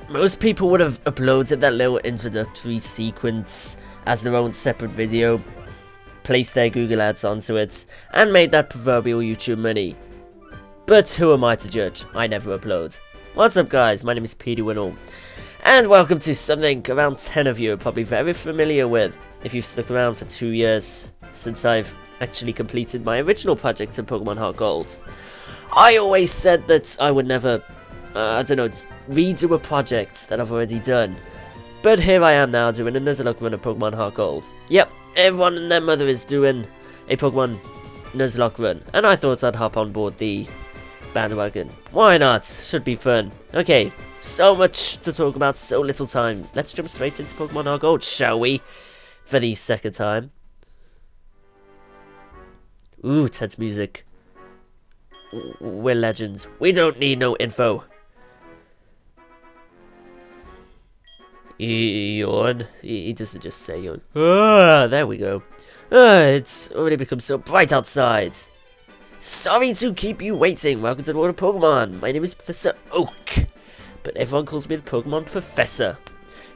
most people would have uploaded that little introductory sequence as their own separate video, placed their Google ads onto it, and made that proverbial YouTube money. But who am I to judge? I never upload. What's up guys, my name is Petey Winnell, and welcome to something around 10 of you are probably very familiar with, if you've stuck around for 2 years, since I've actually completed my original project in Pokémon HeartGold. I always said that I would never, redo a project that I've already done. But here I am now doing a Nuzlocke run of Pokémon HeartGold. Yep, everyone and their mother is doing a Pokémon Nuzlocke run, and I thought I'd hop on board the bandwagon. Why not? Should be fun. Okay, so much to talk about, so little time. Let's jump straight into Pokémon HeartGold, shall we? For the second time. Ooh, tense music. We're legends. We don't need no info. Yawn. He doesn't just say yawn. Ah, there we go. It's already become so bright outside. Sorry to keep you waiting. Welcome to the world of Pokemon. My name is Professor Oak, but everyone calls me the Pokemon Professor.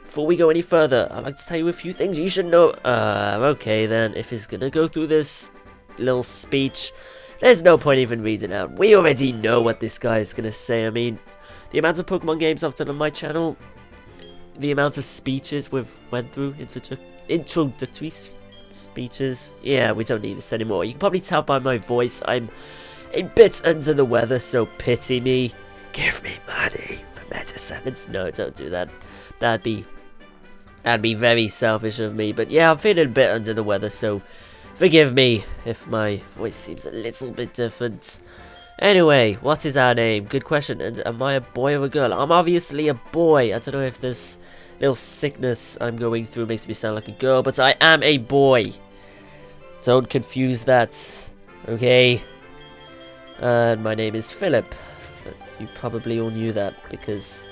Before we go any further, I'd like to tell you a few things you should know. Okay then, if he's gonna go through this little speech, there's no point even reading out. We already know what this guy is gonna say. I mean, the amount of Pokemon games I've done on my channel, the amount of speeches we've went through, introductory speeches, yeah, we don't need this anymore. You can probably tell by my voice I'm a bit under the weather, so pity me. Give me money for medicines. No, don't do that. That'd be very selfish of me. But yeah, I'm feeling a bit under the weather, so forgive me if my voice seems a little bit different. Anyway, what is our name? Good question. And am I a boy or a girl? I'm obviously a boy. I don't know if this little sickness I'm going through makes me sound like a girl, but I am a boy. Don't confuse that, okay? And my name is Philip. You probably all knew that because,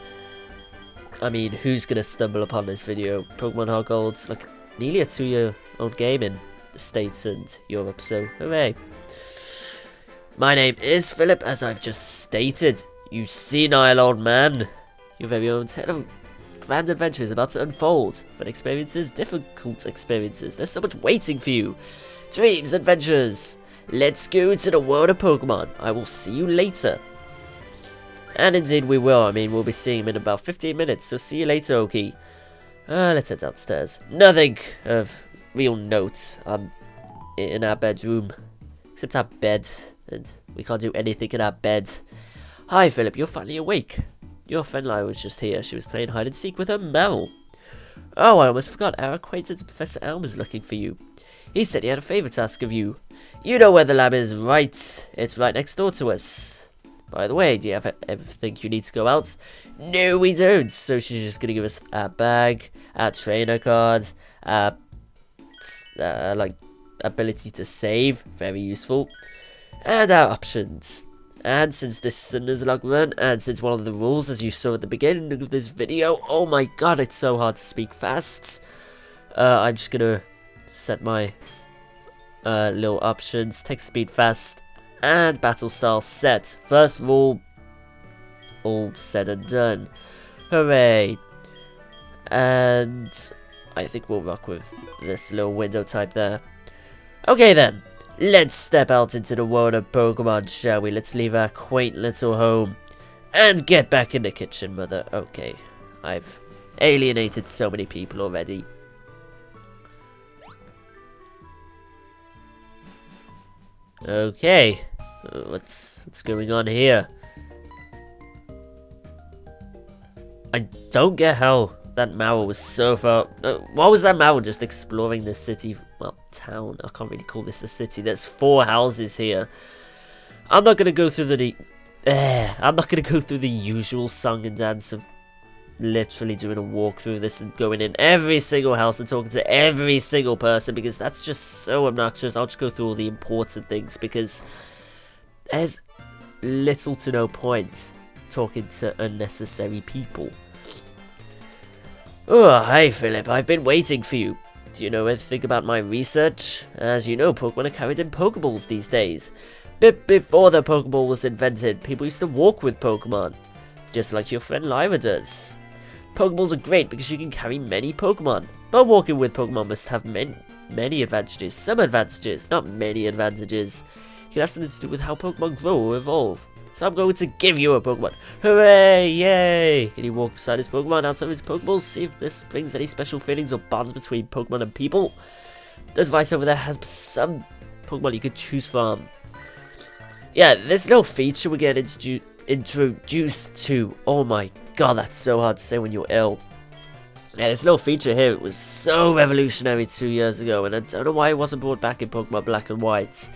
I mean, who's gonna stumble upon this video? Pokemon HeartGold's like nearly a 2-year-old game in the States and Europe, so hooray. My name is Philip, as I've just stated. You senile old man. Your very own tale of grand adventures about to unfold. Fun experiences, difficult experiences. There's so much waiting for you. Dreams, adventures. Let's go to the world of Pokemon. I will see you later. And indeed we will. I mean, we'll be seeing him in about 15 minutes, so see you later, Oki. Let's head downstairs. Nothing of real note in our bedroom, except our bed, and we can't do anything in our bed. Hi Philip, you're finally awake. Your friend Lyra was just here. She was playing hide and seek with her Meryl. Oh, I almost forgot. Our acquaintance Professor Elm is looking for you. He said he had a favour to ask of you. You know where the lab is, right? It's right next door to us. By the way, do you ever think you need to go out? No, we don't. So she's just gonna give us our bag, our trainer card, our like ability to save, very useful, and our options. And since this is a Nuzlocke run, and since one of the rules, as you saw at the beginning of this video, oh my god, it's so hard to speak fast. I'm just gonna set my little options, text speed fast, and battle style set. First rule, all said and done. Hooray. And I think we'll rock with this little window type there. Okay then, let's step out into the world of Pokemon, shall we? Let's leave our quaint little home and get back in the kitchen, mother. Okay, I've alienated so many people already. Okay, what's going on here? I don't get how that Marrow was so far. Why was that Marrow just exploring this city? Well, town. I can't really call this a city. There's 4 houses here. I'm not gonna go through the usual song and dance of literally doing a walk through this and going in every single house and talking to every single person, because that's just so obnoxious. I'll just go through all the important things because there's little to no point talking to unnecessary people. Oh, hi Philip, I've been waiting for you. Do you know anything about my research? As you know, Pokemon are carried in Pokeballs these days. But before the Pokeball was invented, people used to walk with Pokemon, just like your friend Lyra does. Pokeballs are great because you can carry many Pokemon, but walking with Pokemon must have many advantages. Some advantages, not many advantages. It can have something to do with how Pokemon grow or evolve. So I'm going to give you a Pokemon. Hooray! Yay! Can you walk beside his Pokemon outside of his Pokeballs? See if this brings any special feelings or bonds between Pokemon and people. This device over there has some Pokemon you could choose from. Yeah, this little feature we're getting introduced to. Oh my god, that's so hard to say when you're ill. Yeah, this little feature here, it was so revolutionary 2 years ago, and I don't know why it wasn't brought back in Pokemon Black and White.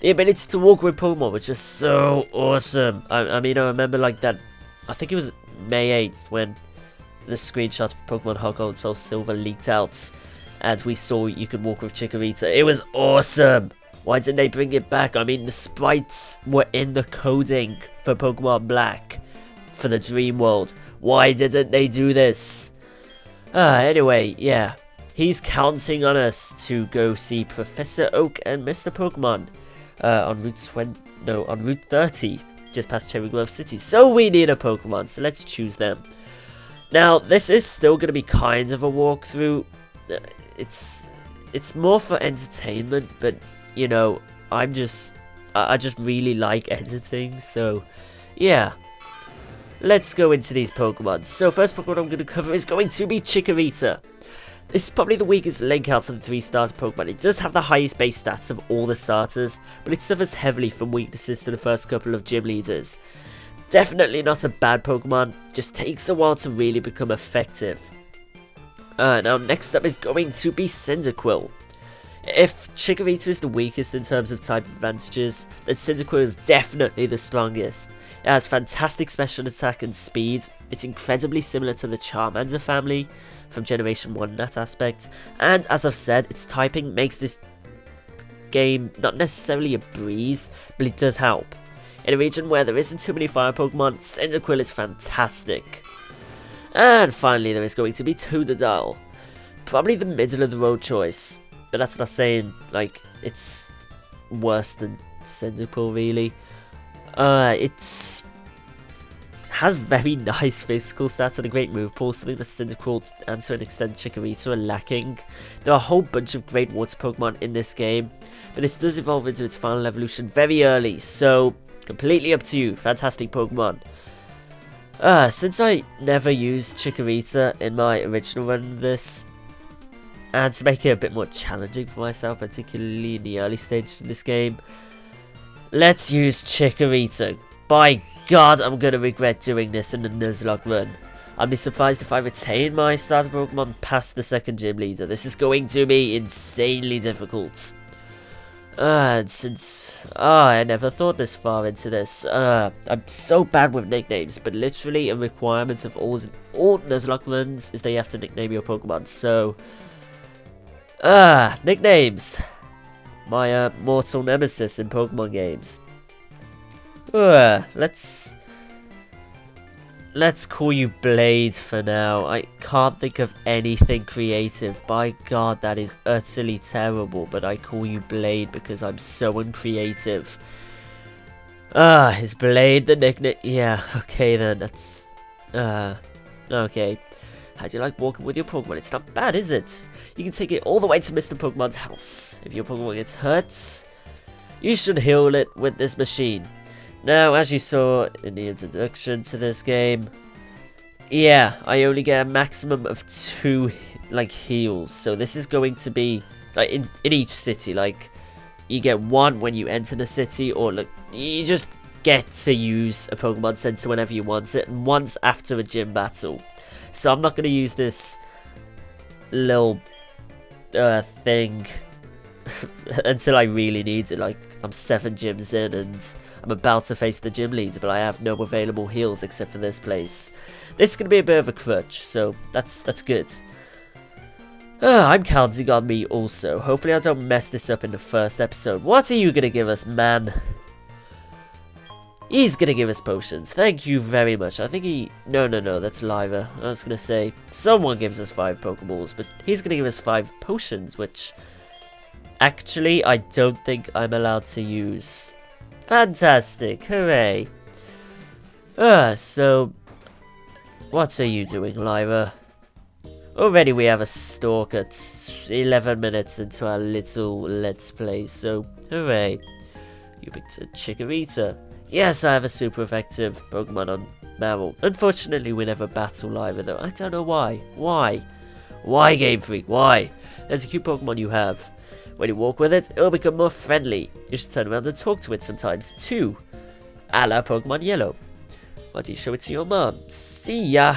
The ability to walk with Pokemon was just so awesome. I mean, I remember like that, I think it was May 8th when the screenshots for Pokemon HeartGold and Soul Silver leaked out, and we saw you could walk with Chikorita. It was awesome! Why didn't they bring it back? I mean, the sprites were in the coding for Pokemon Black, for the Dream World. Why didn't they do this? Anyway, yeah. He's counting on us to go see Professor Oak and Mr. Pokemon on Route 30, just past Cherry Grove City. So we need a Pokemon, so let's choose them. Now, this is still going to be kind of a walkthrough. It's more for entertainment, but you know, I just really like editing, so yeah. Let's go into these Pokemon. So first Pokemon I'm going to cover is going to be Chikorita. This is probably the weakest link out of the 3 starter Pokemon. It does have the highest base stats of all the starters, but it suffers heavily from weaknesses to the first couple of gym leaders. Definitely not a bad Pokemon, just takes a while to really become effective. Now next up is going to be Cyndaquil. If Chikorita is the weakest in terms of type advantages, then Cyndaquil is definitely the strongest. It has fantastic special attack and speed. It's incredibly similar to the Charmander family from Generation 1 in that aspect. And as I've said, its typing makes this game not necessarily a breeze, but it does help. In a region where there isn't too many fire Pokemon, Cyndaquil is fantastic. And finally there is going to be Totodile. Probably the middle of the road choice. But that's not saying, like, it's worse than Cyndaquil, really. It has very nice physical stats and a great move pool, something that Cyndaquil and to an extent Chikorita are lacking. There are a whole bunch of great water Pokemon in this game, but this does evolve into its final evolution very early, so completely up to you. Fantastic Pokemon. Since I never used Chikorita in my original run of this, and to make it a bit more challenging for myself, particularly in the early stages of this game, let's use Chikorita. By God, I'm going to regret doing this in the Nuzlocke run. I'd be surprised if I retain my starter Pokemon past the second gym leader. This is going to be insanely difficult. And since I never thought this far into this, I'm so bad with nicknames, but literally a requirement of all Nuzlocke runs is that you have to nickname your Pokemon. So, nicknames. My mortal nemesis in Pokemon games. Let's call you Blade for now. I can't think of anything creative. By God, that is utterly terrible. But I call you Blade because I'm so uncreative. Is Blade the nickname? Yeah, okay then. That's okay. How do you like walking with your Pokemon? It's not bad, is it? You can take it all the way to Mr. Pokemon's house. If your Pokemon gets hurt, you should heal it with this machine. Now, as you saw in the introduction to this game, yeah, I only get a maximum of 2 heals. So this is going to be like in each city. Like, you get 1 when you enter the city, or look, you just get to use a Pokemon Center whenever you want it, and once after a gym battle. So I'm not going to use this little thing until I really need it. Like, I'm 7 gyms in and I'm about to face the gym leader, but I have no available heals except for this place. This is going to be a bit of a crutch, so that's good. I'm counting on me also. Hopefully I don't mess this up in the first episode. What are you going to give us, man? He's gonna give us potions. Thank you very much. I think he... No, that's Lyra. I was gonna say, someone gives us 5 Pokeballs, but he's gonna give us 5 potions, which... actually, I don't think I'm allowed to use. Fantastic. Hooray. So... What are you doing, Lyra? Already we have a stalk at 11 minutes into our little let's play, so hooray. You picked a Chikorita. Yes, I have a super effective Pokemon on Marvel. Unfortunately, we never battle Lyra though. I don't know why. Why? Why, Game Freak? Why? There's a cute Pokemon you have. When you walk with it, it'll become more friendly. You should turn around and talk to it sometimes too. A la Pokemon Yellow. Why do you show it to your mom? See ya!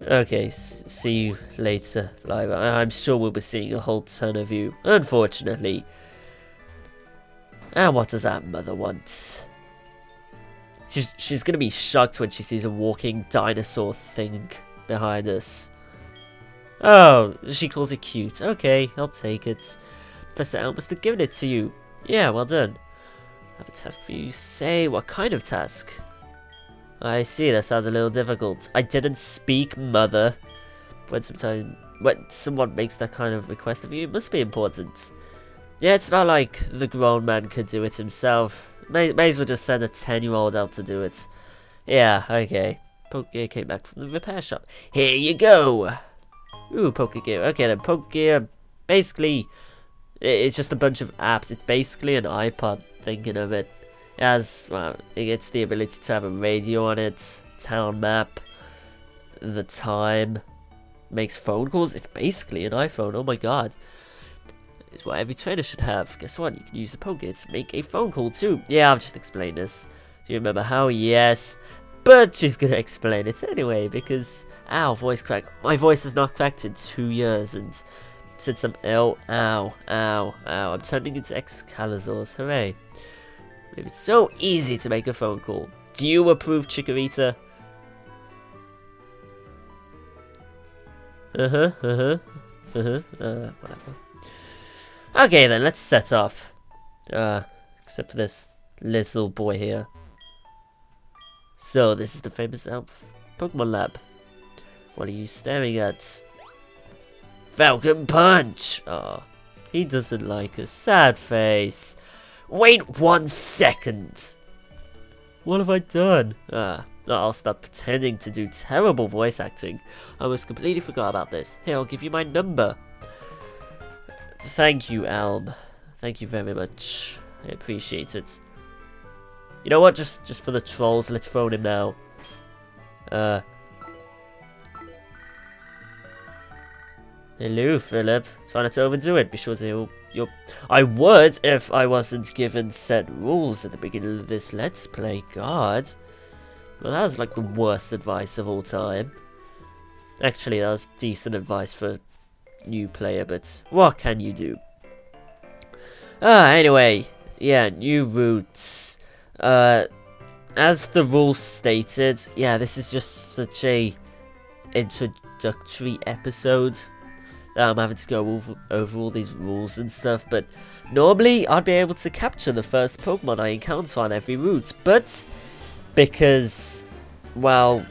Okay, see you later, Lyra. I'm sure we'll be seeing a whole ton of you, unfortunately. And what does that mother want? She's gonna be shocked when she sees a walking dinosaur thing behind us. Oh, she calls it cute. Okay, I'll take it. Professor L must have given it to you. Yeah, well done. I have a task for you. Say, what kind of task? I see, that sounds a little difficult. I didn't speak, mother. When someone makes that kind of request of you, it must be important. Yeah, it's not like the grown man could do it himself. May as well just send a 10-year-old out to do it. Yeah, okay. Pokegear came back from the repair shop. Here you go! Ooh, Pokegear. Okay then, Pokegear, basically, it's just a bunch of apps. It's basically an iPod, thinking of it. Well, it gets the ability to have a radio on it, town map, the time, makes phone calls. It's basically an iPhone, oh my god. It's what every trainer should have. Guess what? You can use the Pokegear to make a phone call too. Yeah, I've just explained this. Do you remember how? Yes. But she's gonna explain it anyway, because, ow, voice crack. My voice has not cracked in 2 years, and since I'm ill, ow, I'm turning into Excalisaurus, hooray. It's so easy to make a phone call. Do you approve, Chikorita? Whatever. Okay then, let's set off. Except for this little boy here. So, this is the famous Pokemon Lab. What are you staring at? Falcon Punch! Oh, he doesn't like a sad face. Wait 1 second! What have I done? I'll stop pretending to do terrible voice acting. I almost completely forgot about this. Here, I'll give you my number. Thank you, Alm. Thank you very much. I appreciate it. You know what? Just for the trolls, let's phone him now. Hello, Philip. Try not to overdo it. Be sure to I would if I wasn't given set rules at the beginning of this Let's Play. God. Well, that was like the worst advice of all time. Actually, that was decent advice for new player, but what can you do? Anyway, yeah, new routes. As the rules stated, yeah, this is just such a introductory episode. I'm having to go over all these rules and stuff, but normally I'd be able to capture the first Pokemon I encounter on every route, but because, well,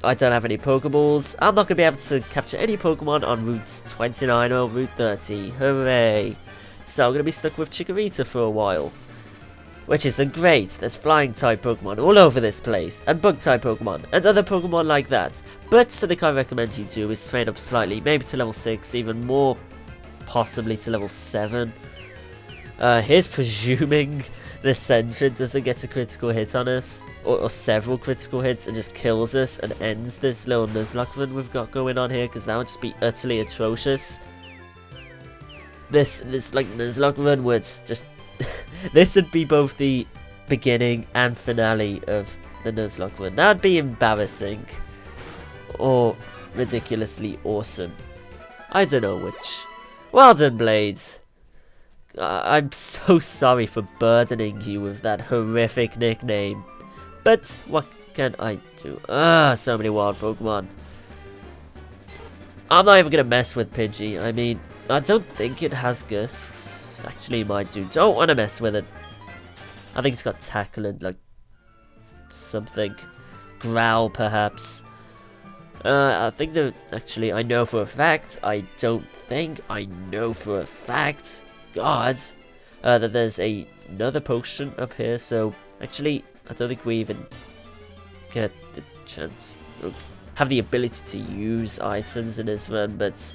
I don't have any Pokeballs, I'm not going to be able to capture any Pokemon on Route 29 or Route 30, hooray! So I'm going to be stuck with Chikorita for a while. Which isn't great. There's flying type Pokemon all over this place, and bug type Pokemon, and other Pokemon like that. But something I recommend you do is train up slightly, maybe to level 6, even more, possibly to level 7. Here's presuming the Sentret doesn't get a critical hit on us, or several critical hits, and just kills us and ends this little Nuzlocke run we've got going on here, because that would just be utterly atrocious. This like Nuzlocke run would just this would be both the beginning and finale of the Nuzlocke run. That would be embarrassing. Or ridiculously awesome. I don't know which. Well done, Blades. I'm so sorry for burdening you with that horrific nickname. But what can I do? So many wild Pokemon. I'm not even going to mess with Pidgey. I mean, I don't think it has Gust. Actually, it might do. Don't want to mess with it. I think it's got Tackle and, like, something. Growl, perhaps. I think that, actually, I know for a fact. I don't think I know for a fact. God. That there's another potion up here. So, actually, I don't think we even get the chance, have the ability to use items in this run, but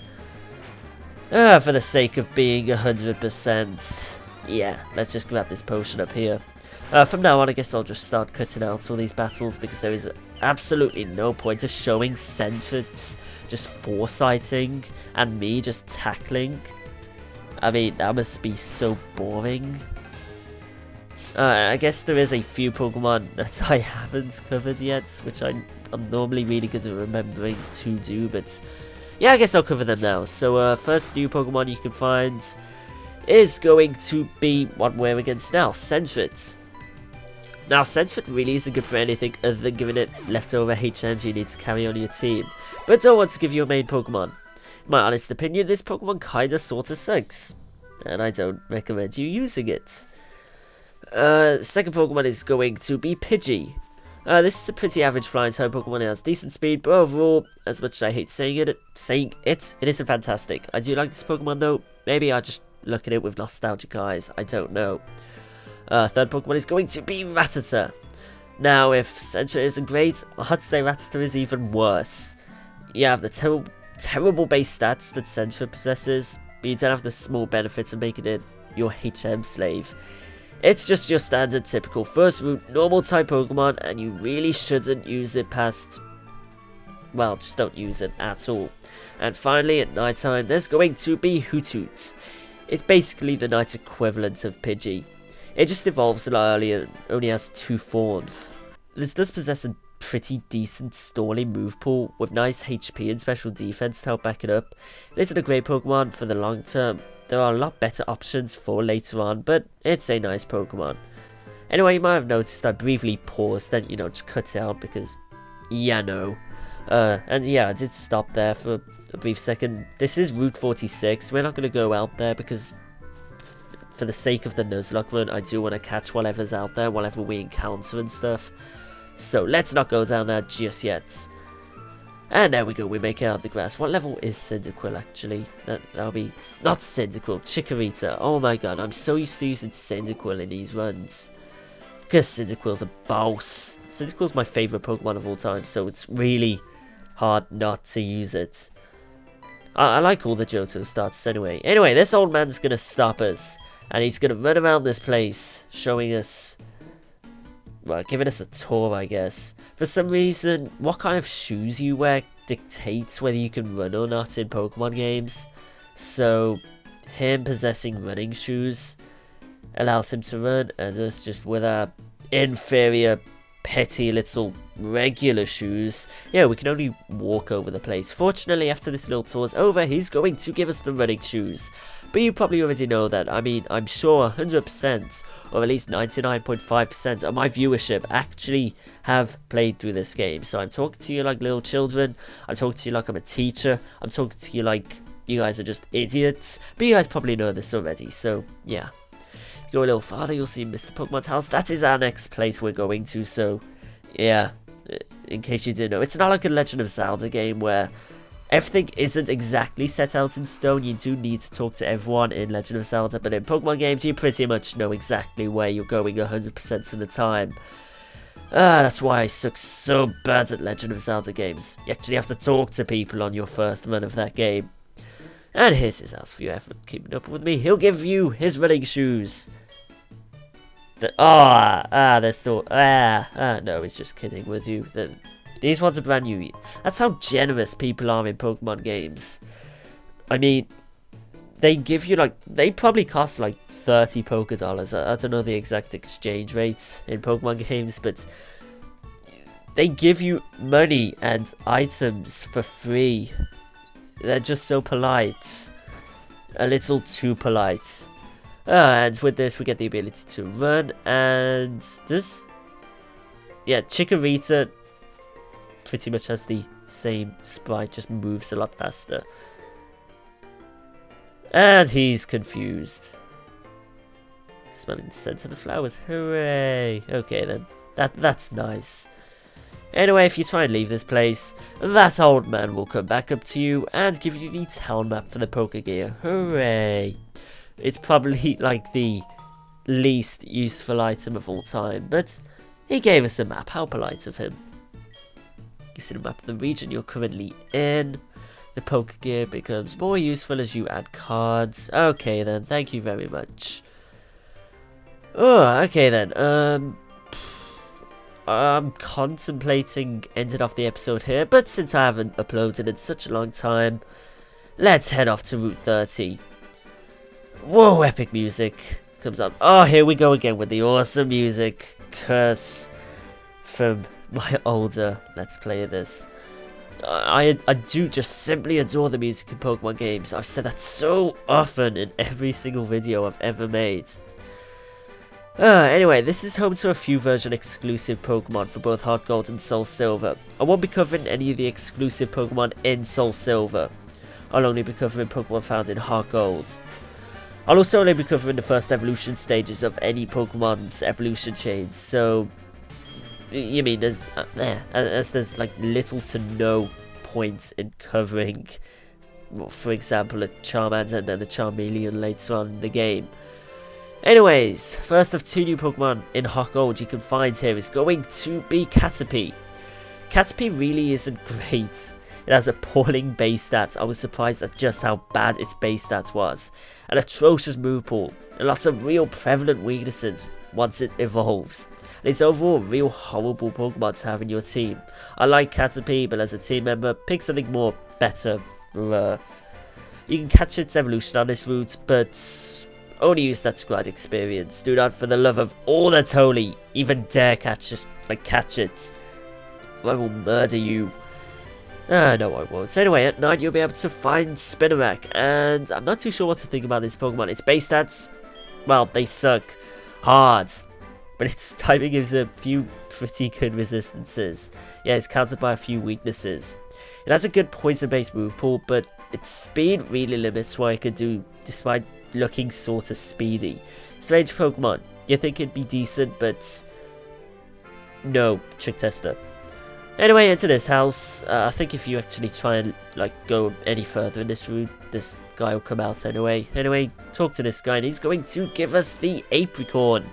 for the sake of being 100%, yeah, let's just grab this potion up here. From now on, I guess I'll just start cutting out all these battles because there is absolutely no point of showing Centres just foresighting and me just tackling. I mean, that must be so boring. I guess there is a few Pokemon that I haven't covered yet, which I'm normally really good at remembering to do, but yeah, I guess I'll cover them now. So first new Pokemon you can find is going to be one we're against now, Centres. Now, Centres really isn't good for anything other than giving it leftover HMs you need to carry on your team, but don't want to give you a main Pokemon. In my honest opinion, this Pokemon kinda sorta sucks, and I don't recommend you using it. Second Pokemon is going to be Pidgey. This is a pretty average flying type Pokemon. It has decent speed, but overall, as much as I hate saying it isn't fantastic. I do like this Pokemon though. Maybe I just look at it with nostalgic eyes. I don't know. Third Pokemon is going to be Rattata. Now, if Centre isn't great, I'd say Rattata is even worse. You have the terrible base stats that Centre possesses, but you don't have the small benefits of making it your HM slave. It's just your standard typical first route normal type Pokemon, and you really shouldn't use it past, well, just don't use it at all. And finally, at night time, there's going to be Hoothoot. It's basically the night equivalent of Pidgey. It just evolves a lot earlier and only has 2 forms. This does possess a pretty decent Storly move pool with nice HP and special defense to help back it up. It isn't a great Pokemon for the long term. There are a lot better options for later on, but it's a nice Pokemon. Anyway, you might have noticed I briefly paused and, just cut it out because, yeah, no. And yeah, I did stop there for a brief second. This is Route 46. We're not going to go out there because, for the sake of the Nuzlocke run, I do want to catch whatever's out there, whatever we encounter and stuff. So let's not go down there just yet. And there we go, we make it out of the grass. What level is Cyndaquil actually? That'll be, not Cyndaquil, Chikorita. Oh my god, I'm so used to using Cyndaquil in these runs. Because Cyndaquil's a boss. Cyndaquil's my favourite Pokemon of all time, so it's really hard not to use it. I like all the Johto stats anyway. Anyway, this old man's gonna stop us. And he's gonna run around this place, showing us, well, giving us a tour, I guess. For some reason, what kind of shoes you wear dictates whether you can run or not in Pokemon games. So, him possessing running shoes allows him to run, and us just with our inferior, petty little regular shoes, yeah, we can only walk over the place. Fortunately, after this little tour's over, he's going to give us the running shoes. But you probably already know that. I mean, I'm sure 100%, or at least 99.5% of my viewership actually have played through this game. So I'm talking to you like little children, I'm talking to you like I'm a teacher, I'm talking to you like you guys are just idiots. But you guys probably know this already, so yeah. Go a little farther, you'll see Mr. Pokemon's house. That is our next place we're going to, so yeah, in case you didn't know. It's not like a Legend of Zelda game where everything isn't exactly set out in stone. You do need to talk to everyone in Legend of Zelda, but in Pokemon games, you pretty much know exactly where you're going 100% of the time. That's why I suck so bad at Legend of Zelda games. You actually have to talk to people on your first run of that game. And here's his house for you, effort keeping up with me. He'll give you his running shoes. They're still, no, he's just kidding with you. These ones are brand new. That's how generous people are in Pokemon games. I mean, they give you they probably cost like 30 Pokédollars. I don't know the exact exchange rate in Pokemon games, but they give you money and items for free. They're just so polite. A little too polite. And with this, we get the ability to run, and this, yeah, Chikorita pretty much has the same sprite, just moves a lot faster. And he's confused. Smelling the scent of the flowers, hooray! Okay then, that's nice. Anyway, if you try and leave this place, that old man will come back up to you and give you the town map for the Pokegear, hooray! It's probably like the least useful item of all time, but he gave us a map. How polite of him. You see the map of the region you're currently in. The Poke Gear becomes more useful as you add cards. Okay then, thank you very much. Oh, okay then. I'm contemplating ending off the episode here, but since I haven't uploaded in such a long time, let's head off to Route 30. Whoa, epic music comes on. Oh, here we go again with the awesome music. Curse from my older Let's Play of this. I do just simply adore the music in Pokemon games. I've said that so often in every single video I've ever made. Anyway, this is home to a few version exclusive Pokemon for both HeartGold and Soul Silver. I won't be covering any of the exclusive Pokemon in Soul Silver. I'll only be covering Pokemon found in HeartGold. I'll also only be covering the first evolution stages of any Pokemon's evolution chains, so you mean there's like little to no point in covering, for example, a Charmander and then a Charmeleon later on in the game. Anyways, first of 2 new Pokemon in HeartGold you can find here is going to be Caterpie. Caterpie really isn't great. It has appalling base stats. I was surprised at just how bad its base stats was. An atrocious move pool, and lots of real prevalent weaknesses once it evolves. And it's overall a real horrible Pokemon to have in your team. I like Caterpie, but as a team member, pick something more better. You can catch its evolution on this route, but only use that squad experience. Do not, for the love of all that's holy, even dare catch it. I will murder you. No I won't. So anyway, at night you'll be able to find Spinarak, and I'm not too sure what to think about this Pokemon. Its base stats, well, they suck hard, but its timing gives a few pretty good resistances. Yeah, it's countered by a few weaknesses. It has a good poison-based move pool, but its speed really limits what it can do, despite looking sorta speedy. Strange Pokemon. You think it'd be decent, but no, trick tester. Anyway, into this house. I think if you actually try and go any further in this route, this guy will come out anyway. Anyway, talk to this guy and he's going to give us the Apricorn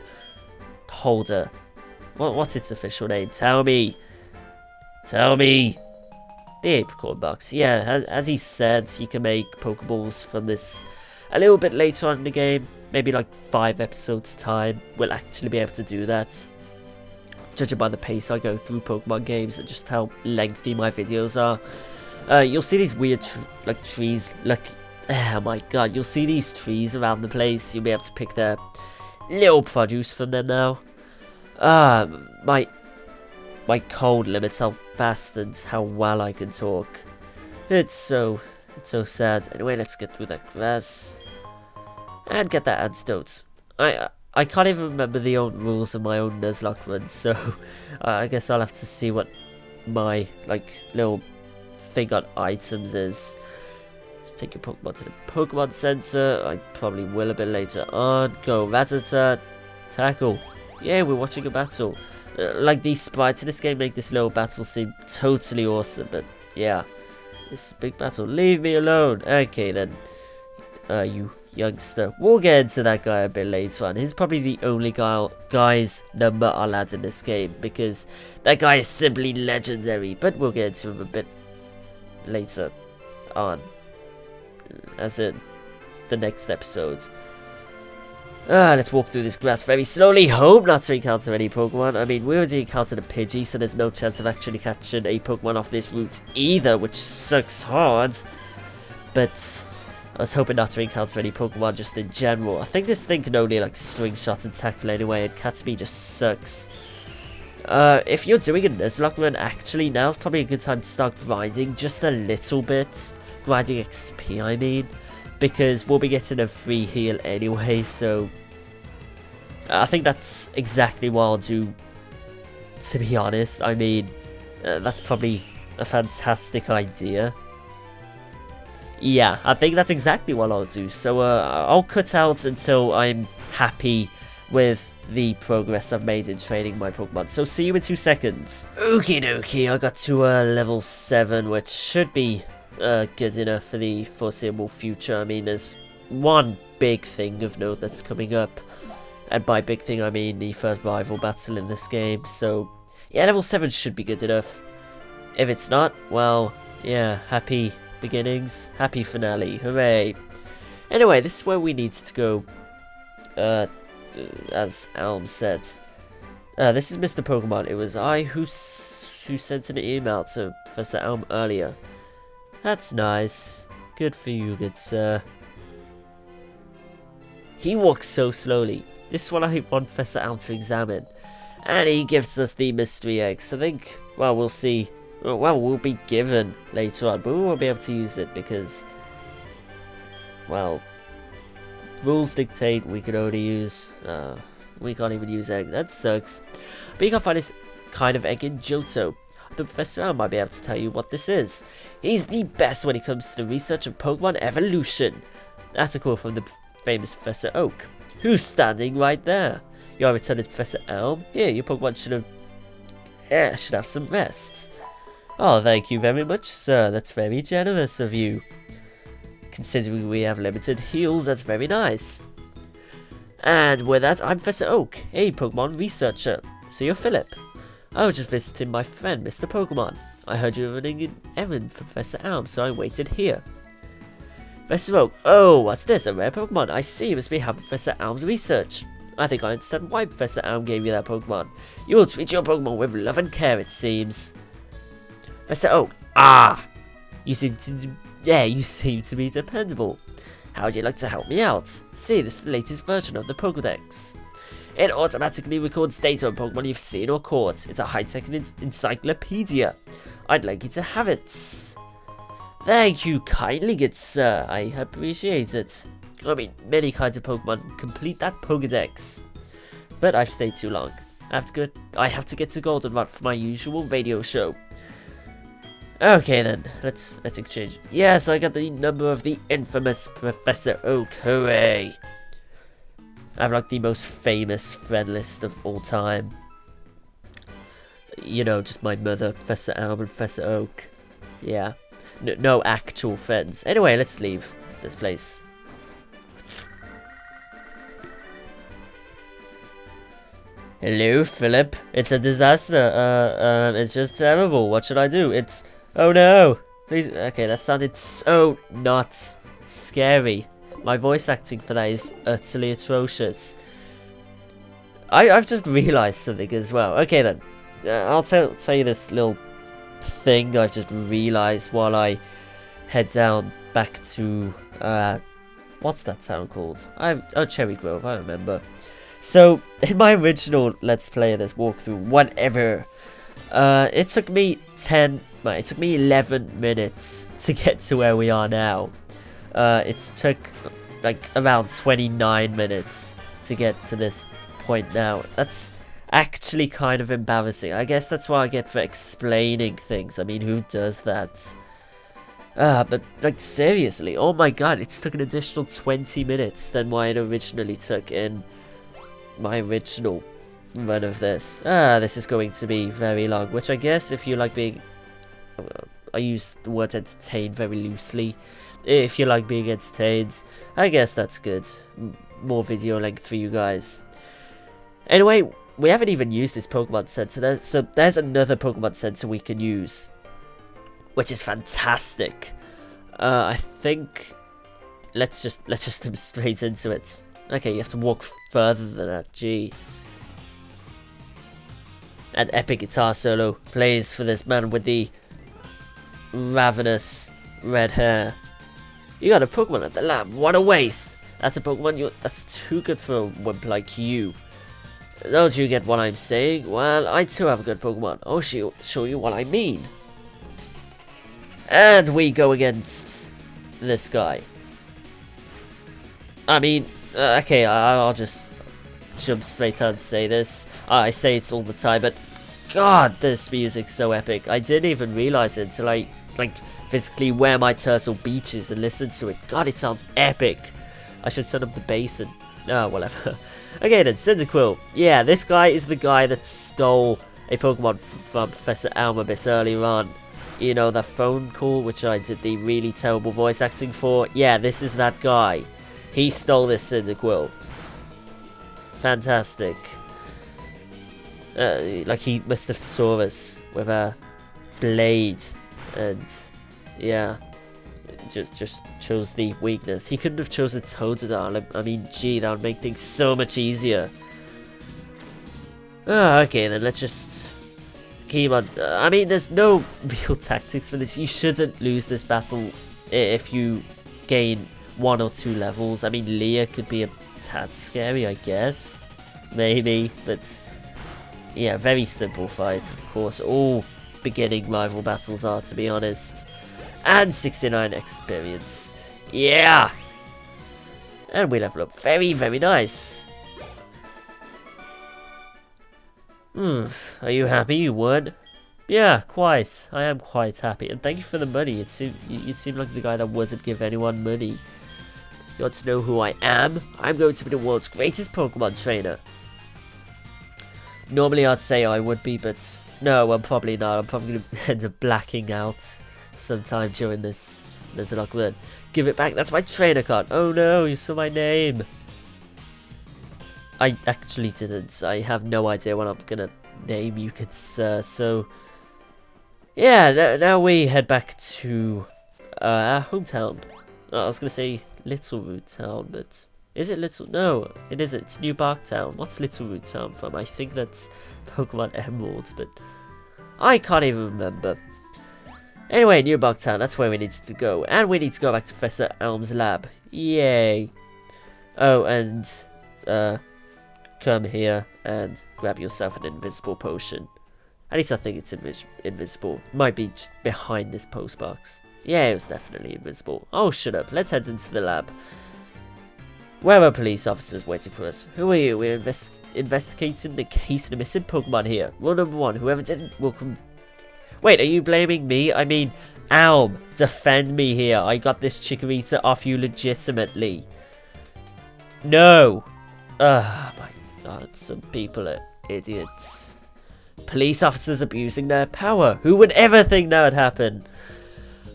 holder. What's its official name? Tell me. Tell me. The Apricorn box. Yeah, as he said, you can make Pokeballs from this a little bit later on in the game. Maybe like 5 episodes time, we'll actually be able to do that. Judging by the pace I go through Pokemon games and just how lengthy my videos are. You'll see these weird trees. Look, oh my god, you'll see these trees around the place. You'll be able to pick their little produce from them now. My cold limits how fast and how well I can talk. It's so sad. Anyway, let's get through that grass and get that antidote. I can't even remember the old rules of my own Nuzlocke run, so I guess I'll have to see what my little thing on items is. Just take your Pokemon to the Pokemon Center. I probably will a bit later on. Go Rattata, tackle. Yeah, we're watching a battle. These sprites in this game make this little battle seem totally awesome, but yeah, this is a big battle. Leave me alone. Okay then, you youngster. We'll get into that guy a bit later on. He's probably the only guy's number I'll add in this game, because that guy is simply legendary, but we'll get into him a bit later on, as in the next episode. Let's walk through this grass very slowly. Hope not to encounter any Pokemon. I mean, we already encountered a Pidgey, so there's no chance of actually catching a Pokemon off this route either, which sucks hard. But I was hoping not to encounter any Pokemon just in general. I think this thing can only string shot and tackle anyway, and Caterpie just sucks. If you're doing a Nuzlocke run, actually now's probably a good time to start grinding just a little bit. Grinding XP, I mean. Because we'll be getting a free heal anyway, so I think that's exactly what I'll do, to be honest. I mean, that's probably a fantastic idea. Yeah, I think that's exactly what I'll do. So I'll cut out until I'm happy with the progress I've made in training my Pokemon. So see you in 2 seconds. Okie dokie, I got to level 7, which should be good enough for the foreseeable future. I mean, there's one big thing of note that's coming up, and by big thing I mean the first rival battle in this game. So yeah, level 7 should be good enough. If it's not, well, yeah, happy beginnings, happy finale, hooray. Anyway, this is where we need to go, as Elm said. This is Mr. Pokemon. It was I who sent an email to Professor Elm earlier. That's nice. Good for you, good sir. He walks so slowly. This is what I want Professor Elm to examine. And he gives us the mystery eggs. I think, well, we'll see. Well, we'll be given later on, but we won't be able to use it because, well, rules dictate we can only use, we can't even use egg. That sucks. But you can find this kind of egg in Johto. The Professor might be able to tell you what this is. He's the best when it comes to the research of Pokemon evolution. That's a quote from the famous Professor Oak, who's standing right there. You're returning Professor Elm. Here, your Pokemon should have some rest. Oh, thank you very much, sir. That's very generous of you. Considering we have limited heals, that's very nice. And with that, I'm Professor Oak, a Pokemon researcher. So you're Philip. I was just visiting my friend, Mr. Pokemon. I heard you were running an errand for Professor Elm, so I waited here. Professor Oak, oh, what's this? A rare Pokemon? I see, you must be helping Professor Elm's research. I think I understand why Professor Elm gave you that Pokemon. You will treat your Pokemon with love and care, it seems. Professor Oak, you seem to be dependable. How would you like to help me out? See, this is the latest version of the Pokédex. It automatically records data on Pokemon you've seen or caught. It's a high-tech encyclopedia. I'd like you to have it. Thank you kindly, good sir. I appreciate it. I mean, many kinds of Pokemon complete that Pokédex. But I've stayed too long. I have to get to Goldenrod for my usual radio show. Okay then, let's exchange. Yes, I got the number of the infamous Professor Oak. Hooray! I have like the most famous friend list of all time. You know, just my mother, Professor Elm, and Professor Oak. Yeah. No actual friends. Anyway, let's leave this place. Hello, Philip. It's a disaster. It's just terrible. What should I do? Oh no! Please. Okay, that sounded so not scary. My voice acting for that is utterly atrocious. I've just realised something as well. Okay then, I'll tell you this little thing I've just realised while I head down back to what's that town called? Cherry Grove. I remember. So in my original Let's Play, this walkthrough, whatever, it took me 11 minutes to get to where we are now. It took like around 29 minutes to get to this point now. That's actually kind of embarrassing. I guess that's what I get for explaining things. I mean, who does that? But like seriously, oh my god, it took an additional 20 minutes than what it originally took in my original run of this. This is going to be very long, which I guess if you like being... I use the word entertained very loosely. If you like being entertained, I guess that's good. More video length for you guys. Anyway, we haven't even used this Pokemon Center, so there's another Pokemon Center we can use, which is fantastic. I think let's just jump straight into it. Okay, you have to walk further than that. Gee. An epic guitar solo plays for this man with the ravenous red hair. You got a Pokemon at the lab. What a waste! That's a Pokemon that's too good for a wimp like you. Don't you get what I'm saying? Well, I too have a good Pokemon. I'll show you what I mean. And we go against this guy. I mean, okay, I'll just jump straight out and say this. I say it all the time, but god, this music's so epic. I didn't even realize it until I physically wear my Turtle Beaches and listen to it. God, it sounds epic. I should turn up the bass and... oh, whatever. Okay then, Cyndaquil. Yeah, this guy is the guy that stole a Pokemon from Professor Elm a bit earlier on. You know, that phone call which I did the really terrible voice acting for? Yeah, this is that guy. He stole this Cyndaquil. Fantastic. Like he must have saw us with a blade, and yeah, just chose the weakness. He couldn't have chosen Totodile. I mean, gee, that would make things so much easier. Okay, then let's just keep on. I mean, there's no real tactics for this. You shouldn't lose this battle if you gain 1 or 2 levels. I mean, Leah could be a tad scary, I guess. Maybe, but yeah, very simple fight, of course. All beginning rival battles are, to be honest. And 69 experience. Yeah! And we level up. Very, very nice. Are you happy you won? Yeah, quite. I am quite happy. And thank you for the money. You seem like the guy that wouldn't give anyone money. You want to know who I am? I'm going to be the world's greatest Pokemon trainer. Normally I'd say I would be, but no, I'm probably not. I'm probably going to end up blacking out sometime during this Nuzlocke run. Give it back. That's my trainer card. Oh no, you saw my name. I actually didn't. I have no idea what I'm going to name you, good sir. So, yeah, now we head back to our hometown. I was going to say Little Root Town, but is it Little? No, it isn't. It's New Bark Town. What's Little Root Town from? I think that's Pokemon Emerald, but I can't even remember. Anyway, New Bark Town, that's where we need to go. And we need to go back to Professor Elm's lab. Yay. Oh, and come here and grab yourself an invisible potion. At least I think it's invisible. Might be just behind this post box. Yeah, it was definitely invisible. Oh, shut up. Let's head into the lab. Where are police officers waiting for us? Who are you? We're investigating the case of the missing Pokemon here. Rule number 1. Whoever didn't will come... Wait, are you blaming me? I mean, Alm, defend me here. I got this Chikorita off you legitimately. No. Oh my god, some people are idiots. Police officers abusing their power. Who would ever think that would happen?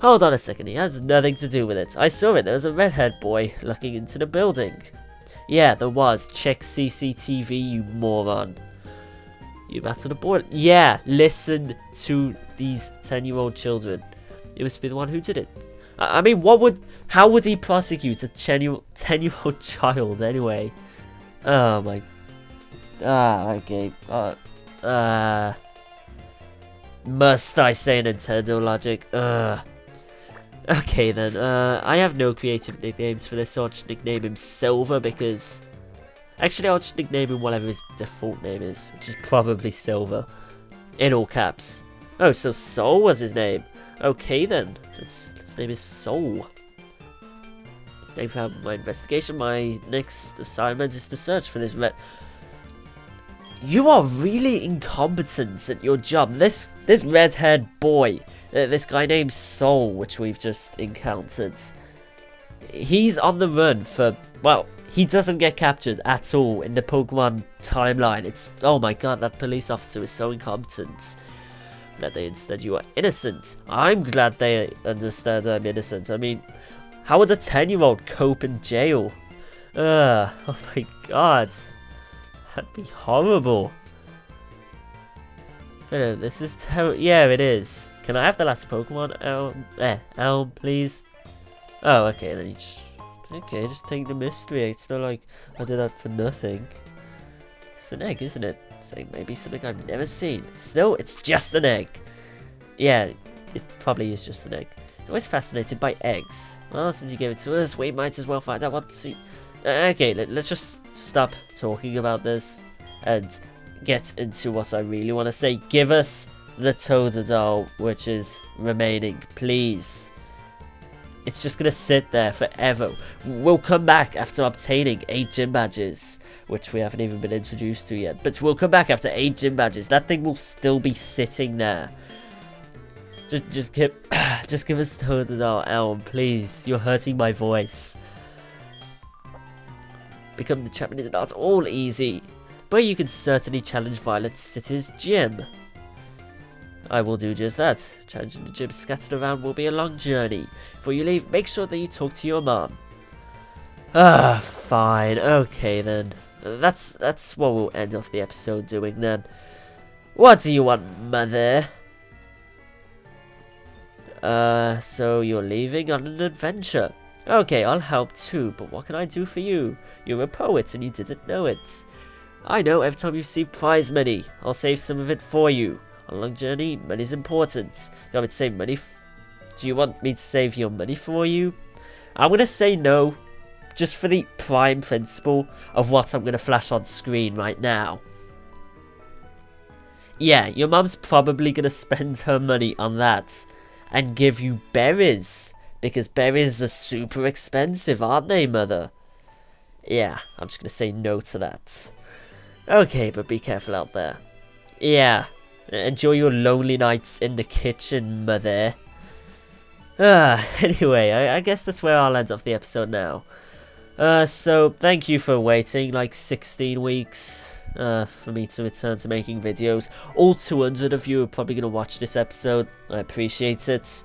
Hold on a second, he has nothing to do with it. I saw it, there was a redhead boy looking into the building. Yeah, there was. Check CCTV, you moron. You battled a board. Yeah, listen to these 10-year-old children. It must be the one who did it. I mean, how would he prosecute a 10-year-old child anyway? Oh my... okay. Must I say Nintendo logic? Okay then, I have no creative nicknames for this, so I'll just nickname him Silver because... Actually, I'll just nickname him whatever his default name is, which is probably Silver. In all caps. Oh, so Soul was his name. Okay then, let's name his Soul. Name for my investigation. My next assignment is to search for this red... You are really incompetent at your job. This red-haired boy, this guy named Soul, which we've just encountered, he's on the run for, well, he doesn't get captured at all in the Pokemon timeline. It's, oh my god, that police officer is so incompetent. That they instead you are innocent. I'm glad they understand I'm innocent. I mean, how would a 10-year-old cope in jail? Oh my god. That'd be horrible. No, this is terrible. Yeah, it is. Can I have the last Pokemon? Elm, please. Oh, okay, then you just... Okay, just take the mystery. It's not like I did that for nothing. It's an egg, isn't it? It's like maybe something I've never seen. Still, it's just an egg. Yeah, it probably is just an egg. I'm always fascinated by eggs. Well, since you gave it to us, we might as well find out what to see. Okay, let's just stop talking about this and get into what I really want to say. Give us the Totodile, which is remaining, please. It's just going to sit there forever. We'll come back after obtaining 8 gym badges, which we haven't even been introduced to yet. But we'll come back after 8 gym badges. That thing will still be sitting there. Just give us Totodile, Elm, please. You're hurting my voice. Become the champion is not all easy, but you can certainly challenge Violet City's gym. I will do just that. Challenging the gym scattered around will be a long journey. Before you leave, make sure that you talk to your mom. Fine. Okay then. That's what we'll end off the episode doing then. What do you want, mother? So you're leaving on an adventure. Okay, I'll help too, but what can I do for you? You're a poet and you didn't know it. I know, every time you see prize money, I'll save some of it for you. On a long journey, money's important. Do you want me to save money? Do you want me to save your money for you? I'm gonna say no, just for the prime principle of what I'm gonna flash on screen right now. Yeah, your mum's probably gonna spend her money on that and give you berries, because berries are super expensive, aren't they, mother? Yeah, I'm just gonna say no to that. Okay, but be careful out there. Yeah, enjoy your lonely nights in the kitchen, mother. Anyway, I guess that's where I'll end off the episode now. So thank you for waiting like 16 weeks for me to return to making videos. All 200 of you are probably going to watch this episode. I appreciate it.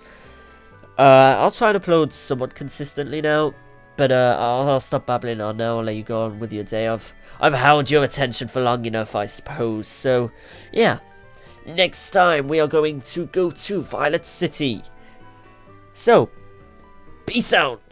I'll try and upload somewhat consistently now, but I'll stop babbling on now. I'll let you go on with your day. I've held your attention for long enough, I suppose. So, yeah. Next time we are going to go to Violet City. So, peace out.